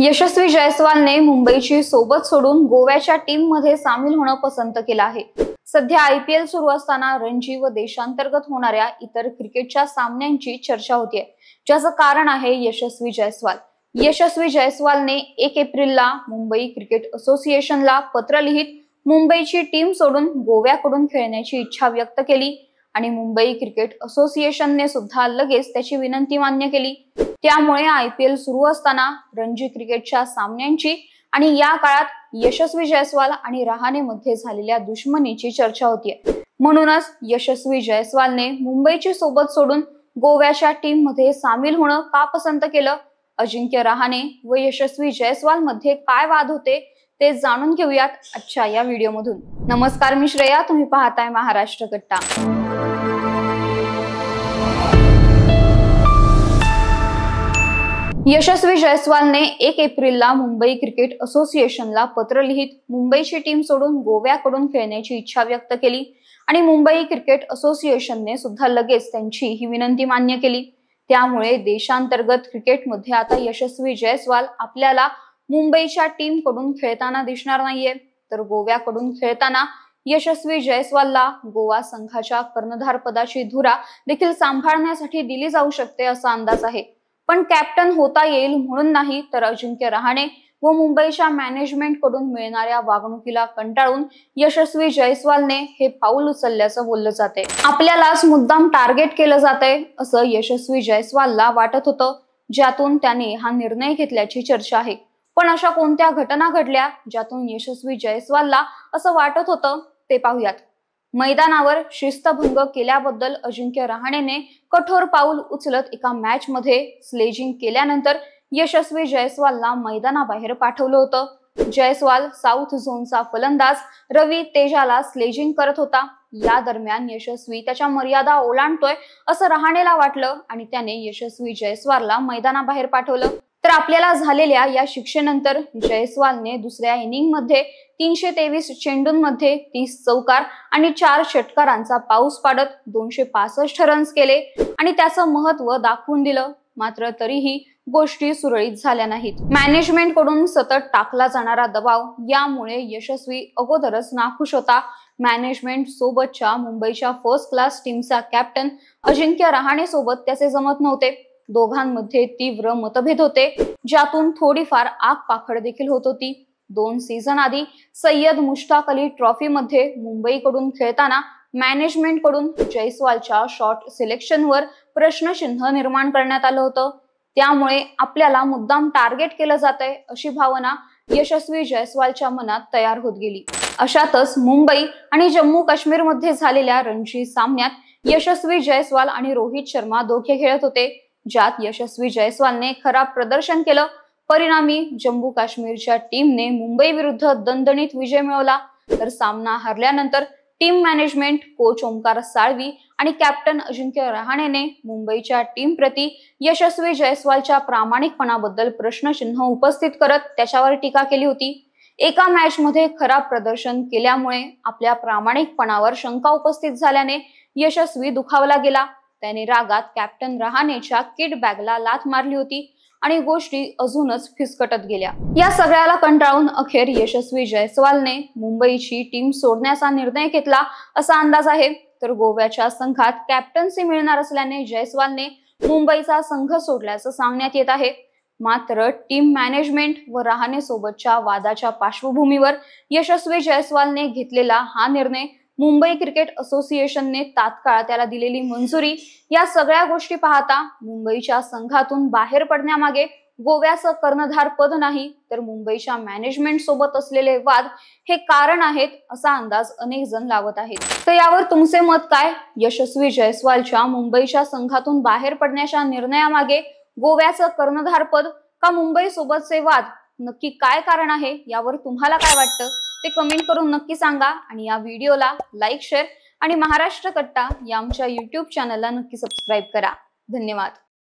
यशस्वी जायसवालने मुंबईची सोबत सोडून गोव्याच्या टीम मध्ये सामील होणं पसंत केलं आहे। सध्या IPL सुरू असताना रणजी व देशांतर्गत होणाऱ्या इतर क्रिकेटच्या सामन्यांची चर्चा होतीये, ज्याचं कारण आहे यशस्वी जायसवाल। यशस्वी जायसवालने 1 एप्रिलला मुंबई क्रिकेट असोसिएशनला पत्र लिहित मुंबईची टीम सोडून गोव्याकडून खेळण्याची इच्छा व्यक्त केली आणि मुंबई क्रिकेट असोसिएशनने सुद्धा लगेच त्याची विनंती मान्य केली। त्यामुळे IPL सुरू असताना रणजी क्रिकेटच्या सामन्यांची आणि या काळात यशस्वी जायसवाल आणि रहाणे मध्ये झालेल्या दुश्मनीची चर्चा होतीये। म्हणूनच यशस्वी जायसवालने मुंबईची सोबत सोडून गोव्याच्या टीम मध्ये सामील होणं का पसंत केलं? अजिंक्य रहाणे व यशस्वी जायसवाल मध्ये काय वाद होते ते जाणून घेऊयात आजच्या या व्हिडिओमधून। नमस्कार, मी श्रेया, तुम्ही पाहताय महाराष्ट्र कट्टा। यशस्वी जायसवालने 1 एप्रिलला मुंबई क्रिकेट असोसिएशनला पत्र लिहित मुंबईची टीम सोडून गोव्याकडून खेळण्याची इच्छा व्यक्त केली आणि मुंबई क्रिकेट असोसिएशनने सुद्धा लगेच त्यांची ही विनंती मान्य केली। त्यामुळे देशांतर्गत क्रिकेटमध्ये आता यशस्वी जायसवाल आपल्याला मुंबईच्या टीम कडून खेळताना दिसणार नाहीये, तर गोव्याकडून खेळताना यशस्वी जायसवालला गोवा संघाच्या कर्णधार पदाची धुरा देखील सांभाळण्यासाठी दिली जाऊ शकते असा अंदाज आहे। पण कॅप्टन होता येईल म्हणून नाही, तर अजिंक्य रहाणे व मुंबईच्या मॅनेजमेंट कडून मिळणाऱ्या वागणुकीला कंटाळून यशस्वी जायसवालने हे पाऊल उचलल्याचं बोललं जाते। आपल्यालाच मुद्दाम टार्गेट केलं जातंय असं यशस्वी जायसवालला वाटत होतं, ज्यातून त्याने हा निर्णय घेतल्याची चर्चा आहे। पण अशा कोणत्या घटना घडल्या ज्यातून यशस्वी जायसवालला असं वाटत होतं ते पाहूयात। मैदानावर शिस्तभंग केल्याबद्दल अजिंक्य रहाणेने कठोर पाऊल उचलत एका मॅच मध्ये स्लेजिंग केल्यानंतर यशस्वी जायसवालला मैदानाबाहेर पाठवलं होतं। जायसवाल साऊथ झोनचा फलंदाज रवी तेजाला स्लेजिंग करत होता। या दरम्यान यशस्वी त्याच्या मर्यादा ओलांडतोय असं रहाणेला वाटलं आणि त्याने यशस्वी जायसवालला मैदानाबाहेर पाठवलं। तर आपल्याला झालेल्या या शिक्षेनंतर जायसवालने दुसऱ्या इनिंग मध्ये 323 चेंडूंमध्ये 30 चौकार आणि 4 षटकारांचा पाऊस पाडत 265 रन्स केले आणि त्याचं महत्व दाखवून दिलं। मात्र तरीही गोष्टी सुरळीत झाल्या नाहीत। मॅनेजमेंट कडून सतत टाकला जाणारा दबाव यामुळे यशस्वी अगोदरच नाखुश होता। मॅनेजमेंट सोबतच्या मुंबईच्या फर्स्ट क्लास टीमचा कॅप्टन अजिंक्य रहाणे सोबत त्याचे जमत नव्हते। दोघांमध्ये तीव्र मतभेद होते, ज्यातून थोडीफार आगपाखड देखील होत होती। 2 सीझन आधी सय्यद मुश्ताक अली ट्रॉफी मध्ये मुंबईकडून खेळताना मॅनेजमेंट कडून जायसवालच्या शॉट सिलेक्शनवर प्रश्नचिन्ह निर्माण करण्यात आलं होतं। त्यामुळे आपल्याला मुद्दाम टार्गेट केलं जातंय अशी भावना यशस्वी जायसवालच्या मनात तयार होत गेली। अशातच मुंबई आणि जम्मू काश्मीर मध्ये झालेल्या रणजी सामन्यात यशस्वी जायसवाल आणि रोहित शर्मा दोघे खेळत होते, ज्यात यशस्वी जायसवालने खराब प्रदर्शन केलं। परिणामी जम्मू काश्मीरच्या टीमने मुंबई विरुद्ध दणदणीत विजय मिळवला। तर सामना हरल्यानंतर team management, coach Omkar Salvi आणि कॅप्टन अजिंक्य रहाणेने मुंबईच्या टीम प्रती यशस्वी जायसवालच्या प्रामाणिकपणाबद्दल प्रश्नचिन्ह उपस्थित करत त्याच्यावर टीका केली होती। एका मॅच मध्ये खराब प्रदर्शन केल्यामुळे आपल्या प्रामाणिकपणावर शंका उपस्थित झाल्याने यशस्वी दुखावला गेला। त्याने रागात कॅप्टन रहाणेच्या किट बॅगला लाथ मारली होती आणि गोष्टी अजूनच फिसकटत गेल्या। या सगळ्याला कंटाळून अखेर यशस्वी जायसवालने मुंबईची टीम सोडण्याचा निर्णय घेतला असा अंदाज आहे। तर गोव्याच्या संघात कॅप्टन्सी मिळणार असल्याने जायसवालने मुंबईचा संघ सोडल्याचं सांगण्यात येत आहे। मात्र टीम मॅनेजमेंट व रहाणे सोबतच्या वादाच्या पार्श्वभूमीवर यशस्वी जायसवालने घेतलेला हा निर्णय, मुंबई क्रिकेट असोसिएशनने तात्काळ त्याला दिलेली मंजुरी, या सगळ्या गोष्टी पाहता मुंबईच्या संघातून बाहेर पडण्यामागे गोव्याचं कर्णधार पद नाही, तर मुंबईच्या मॅनेजमेंट सोबत असलेले वाद हे कारण आहेत असा अंदाज अनेक जण लावत आहेत। तर यावर तुमचे मत काय? यशस्वी जायसवालच्या मुंबईच्या संघातून बाहेर पडण्याच्या निर्णयामागे गोव्याचं कर्णधार पद का मुंबई सोबतचे वाद, नक्की काय कारण आहे यावर तुम्हाला काय वाटतं ते कमेंट करून नक्की सांगा आणि या व्हिडिओला लाईक, शेअर आणि महाराष्ट्र कट्टा या आमच्या YouTube चॅनलला नक्की सबस्क्राईब करा। धन्यवाद।